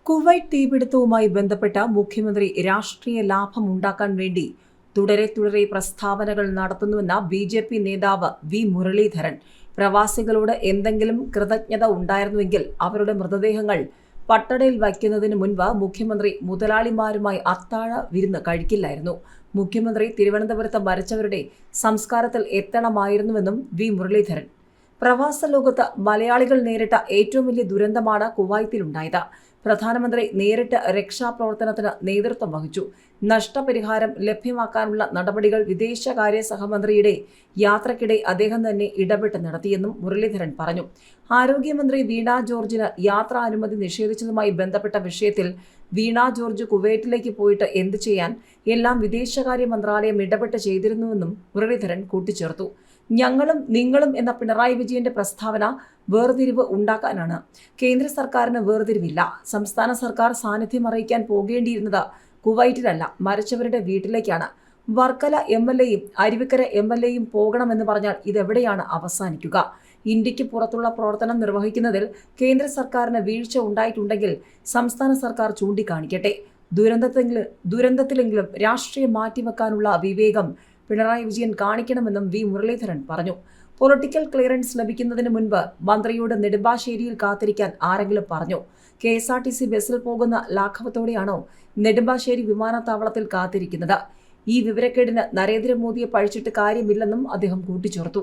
Kuwait തീപിടുത്തവുമായി ബന്ധപ്പെട്ട മുഖ്യമന്ത്രി രാഷ്ട്രീയ ലാഭം ഉണ്ടാക്കാൻ വേണ്ടി തുടരെ പ്രസ്താവനകൾ നടത്തുന്നുവെന്ന ബി.ജെ.പി. നേതാവ് വി. മുരളീധരൻ. പ്രവാസികളോട് എന്തെങ്കിലും കൃതജ്ഞത ഉണ്ടായിരുന്നുവെങ്കിൽ അവരുടെ മൃതദേഹങ്ങൾ പട്ടടയിൽ വയ്ക്കുന്നതിന് മുൻപ് മുഖ്യമന്ത്രി മുതലാളിമാരുമായി അത്താഴ വിരുന്ന് കഴിക്കില്ലായിരുന്നു. മുഖ്യമന്ത്രി തിരുവനന്തപുരത്ത് മരിച്ചവരുടെ സംസ്കാരത്തിൽ എത്തണമായിരുന്നുവെന്നും വി. മുരളീധരൻ. പ്രവാസ ലോകത്ത് മലയാളികൾ നേരിട്ട ഏറ്റവും വലിയ ദുരന്തമാണ് കുവൈത്തിലുണ്ടായത്. പ്രധാനമന്ത്രി നേരിട്ട് രക്ഷാപ്രവർത്തനത്തിന് നേതൃത്വം വഹിച്ചു. നഷ്ടപരിഹാരം ലഭ്യമാക്കാനുള്ള നടപടികൾ വിദേശകാര്യ സഹമന്ത്രിയുടെ യാത്രയ്ക്കിടെ അദ്ദേഹം തന്നെ ഇടപെട്ട് നടത്തിയെന്നും മുരളീധരൻ പറഞ്ഞു. ആരോഗ്യമന്ത്രി വീണ ജോർജിന് യാത്രാ അനുമതി നിഷേധിച്ചതുമായി ബന്ധപ്പെട്ട വിഷയത്തിൽ വീണ ജോർജ് കുവൈറ്റിലേക്ക് പോയിട്ട് എന്ത് ചെയ്യാൻ, എല്ലാം വിദേശകാര്യ മന്ത്രാലയം ഇടപെട്ട് ചെയ്തിരുന്നുവെന്നും മുരളീധരൻ കൂട്ടിച്ചേർത്തു. ഞങ്ങളും നിങ്ങളും എന്ന പിണറായി വിജയന്റെ പ്രസ്താവന വേർതിരിവ് ഉണ്ടാക്കാനാണ്. കേന്ദ്ര സർക്കാരിന് വേർതിരിവില്ല. സംസ്ഥാന സർക്കാർ സാന്നിധ്യം അറിയിക്കാൻ പോകേണ്ടിയിരുന്നത് കുവൈറ്റിലല്ല, മരിച്ചവരുടെ വീട്ടിലേക്കാണ്. വർക്കല എം.എൽ.എയും അരുവിക്കര എം.എൽ.എയും പോകണമെന്ന് പറഞ്ഞാൽ ഇതെവിടെയാണ് അവസാനിക്കുക? ഇന്ത്യക്ക് പുറത്തുള്ള പ്രവർത്തനം നിർവഹിക്കുന്നതിൽ കേന്ദ്ര സർക്കാരിന് വീഴ്ച ഉണ്ടായിട്ടുണ്ടെങ്കിൽ സംസ്ഥാന സർക്കാർ ചൂണ്ടിക്കാണിക്കട്ടെ. ദുരന്തത്തിലെങ്കിലും രാഷ്ട്രീയം മാറ്റിവെക്കാനുള്ള വിവേകം പിണറായി വിജയൻ കാണിക്കണമെന്നും വി. മുരളീധരൻ പറഞ്ഞു. പൊളിറ്റിക്കൽ ക്ലിയറൻസ് ലഭിക്കുന്നതിന് മുൻപ് മന്ത്രിയോട് നെടുമ്പാശ്ശേരിയിൽ കാത്തിരിക്കാൻ ആരെങ്കിലും പറഞ്ഞു? KSRTC ബസ്സിൽ പോകുന്ന ലാഘവത്തോടെയാണോ നെടുമ്പാശ്ശേരി വിമാനത്താവളത്തിൽ കാത്തിരിക്കുന്നത്? ഈ വിവരക്കേടിന് നരേന്ദ്രമോദിയെ പഴിച്ചിട്ട് കാര്യമില്ലെന്നും അദ്ദേഹം കൂട്ടിച്ചേർത്തു.